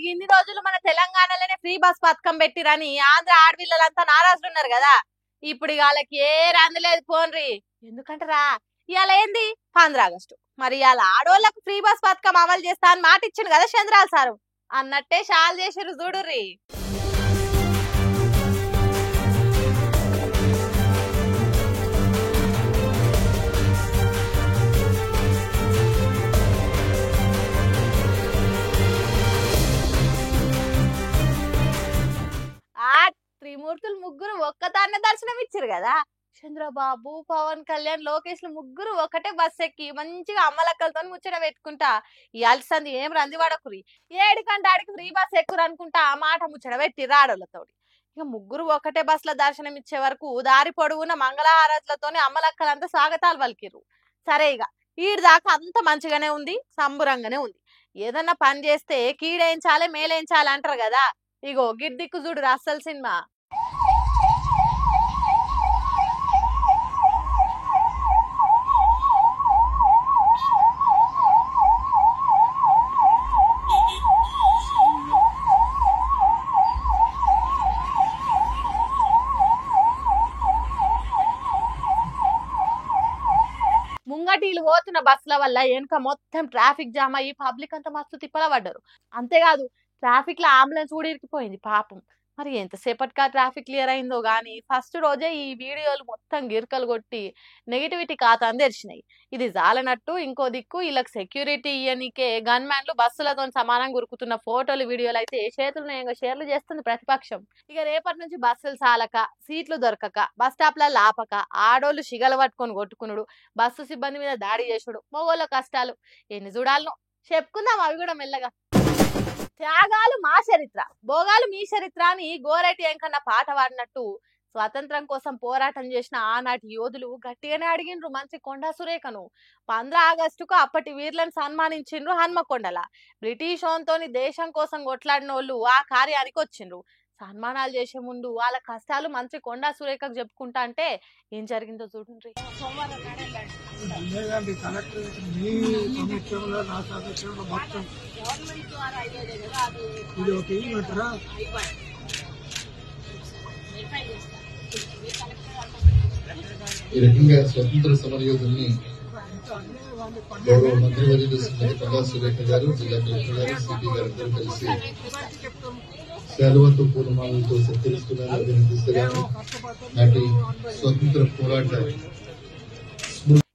ఇన్ని రోజులు మన తెలంగాణలోనే ఫ్రీ బస్ పథకం పెట్టిరని ఆంధ్ర ఆడపిల్లలంతా నారాజులు ఉన్నారు కదా. ఇప్పుడు వాళ్ళకి ఏ రంది లేదు పోన్రి. ఎందుకంటారా, ఇవాళ ఏంది 15 ఆగస్టు. మరి ఇవాళ ఆడోళ్లకు ఫ్రీ బస్ పథకం అమలు చేస్తా అని మాట ఇచ్చిండు కదా చంద్రాల సారు. అన్నట్టే షాల్ చేసిరు చూడుర్రి. ఆ త్రిమూర్తులు ముగ్గురు ఒక్కతాన్నే దర్శనం ఇచ్చారు కదా. చంద్రబాబు, పవన్ కళ్యాణ్, లోకేష్ ముగ్గురు ఒకటే బస్ ఎక్కి మంచిగా అమ్మలక్కలతో ముచ్చట పెట్టుకుంటా ఇయాల్సి సంది ఏం రంది పడకురి, 7 గంటలకి ఫ్రీ బస్ ఎక్కురు అనుకుంటా ఆ మాట ముచ్చట పెట్టి రాడోళ్ళతో. ఇక ముగ్గురు ఒకటే బస్సుల దర్శనం ఇచ్చే వరకు దారి పొడవున మంగళహారతులతోనే అమ్మలక్కలంతా స్వాగతాలు పలికిరు. సరే ఇక ఈడి దాకా అంత మంచిగానే ఉంది, సంబురంగానే ఉంది. ఏదన్నా పని చేస్తే కీడేయించాలి మేలేయించాలి అంటారు కదా. ఇగో గిడ్దిక్కు చూడు అస్సలు సినిమా. ముంగటీలు పోతున్న బస్సుల వల్ల వెనుక మొత్తం ట్రాఫిక్ జామ్ అయ్యి పబ్లిక్ అంతా మస్తు తిప్పల పడ్డారు. అంతేకాదు ట్రాఫిక్ లో అంబులెన్స్ కూడా ఇరికిపోయింది పాపం. మరి ఎంతసేపటిగా ట్రాఫిక్ క్లియర్ అయిందో గానీ ఫస్ట్ రోజే ఈ వీడియోలు మొత్తం గిరికలు కొట్టి నెగిటివిటీ ఖాతాను తెరిచినాయి. ఇది జాలనట్టు ఇంకో దిక్కు వీళ్ళకి సెక్యూరిటీ ఇయ్యనికే గన్ మ్యాన్లు బస్సులతో సమానంగా ఉరుకుతున్న ఫోటోలు వీడియోలు అయితే చేతులు షేర్లు చేస్తుంది ప్రతిపక్షం. ఇక రేపటి నుంచి బస్సులు చాలక, సీట్లు దొరకక, బస్ స్టాప్లలో ఆపక, ఆడోళ్ళు షిగలు పట్టుకొని కొట్టుకునుడు, బస్సు సిబ్బంది మీద దాడి చేసుడు, మగోళ్ళ కష్టాలు ఎన్ని చూడాలనో చెప్పుకుందాం అవి కూడా మెల్లగా. త్యాగాలు మా చరిత్ర, భోగాలు మీ చరిత్ర అని గోరెటి ఎంకన్న పాట పాడినట్టు స్వాతంత్రం కోసం పోరాటం చేసిన ఆనాటి యోధులు గట్టిగానే అడిగిండ్రు మంత్రి కొండా సురేఖను. 15 ఆగస్టుకు అప్పటి వీరులను సన్మానించిండ్రు హన్మకొండల. బ్రిటిష్ ఓన్తోని దేశం కోసం కొట్లాడిన వాళ్ళు ఆ కార్యానికి వచ్చిండ్రు. సన్మానాలు చేసే ముందు వాళ్ళ కష్టాలు మంత్రి కొండా సురేఖకు చెప్పుకుంటా అంటే ఏం జరిగిందో చూడండి. ఈ రకంగా స్వతంత్ర సమరయోధుల్ని గౌరవ మంత్రివర్యులు శ్రీమతి కొండా సురేఖ గారు, జిల్లా కలెక్టర్ గారు, సిపి గారు అందరూ కలిసి శాలువతో పూలమాలతో సత్కరిస్తున్నారు, అభినందిస్తున్నారు. నాటి స్వతంత్ర పోరాట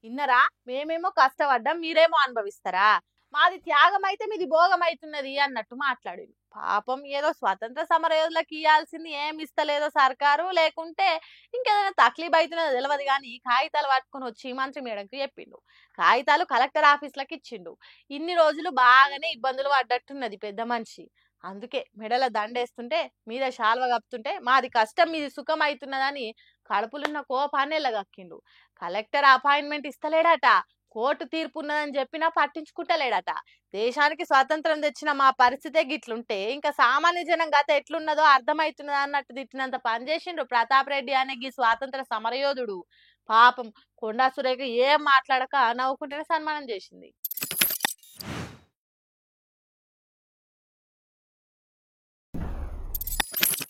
ఇన్నరా, మేమేమో కష్టపడ్డాం మీరేమో అనుభవిస్తారా, మాది త్యాగం అయితే మీది భోగం అవుతున్నది అన్నట్టు మాట్లాడింది. పాపం ఏదో స్వతంత్ర సమరయోధులకు ఇవ్వాల్సింది ఏమి ఇస్తలేదో సర్కారు, లేకుంటే ఇంకేదైనా తక్లీఫ్ అవుతున్నదో తెలియదు కానీ కాగితాలు పట్టుకుని వచ్చి మంత్రి మేడంకి చెప్పిండు. కాగితాలు కలెక్టర్ ఆఫీస్లకు ఇచ్చిండు. ఇన్ని రోజులు బాగానే ఇబ్బందులు పడ్డట్టున్నది పెద్ద మనిషి. అందుకే మెడల దండేస్తుంటే మీద శాల్వ కప్పుతుంటే మాది కష్టం మీది సుఖం అవుతున్నదని కడుపులున్న కోపాన్ని ఎల్లగక్కిండు. కలెక్టర్ అపాయింట్మెంట్ ఇస్తలేడట, కోర్టు తీర్పు ఉన్నదని చెప్పినా పట్టించుకుంటలేడట. దేశానికి స్వాతంత్రం తెచ్చిన మా పరిస్థితే గిట్లుంటే ఇంకా సామాన్య జనం గత ఎట్లున్నదో అర్థమవుతున్నది అన్నట్టు తిట్టినంత పనిచేసిండ్రు ప్రతాప్ రెడ్డి అనే ఈ స్వాతంత్ర సమరయోధుడు. పాపం కొండా సురేఖ ఏం మాట్లాడక నవ్వుకుంటేనే సన్మానం చేసింది.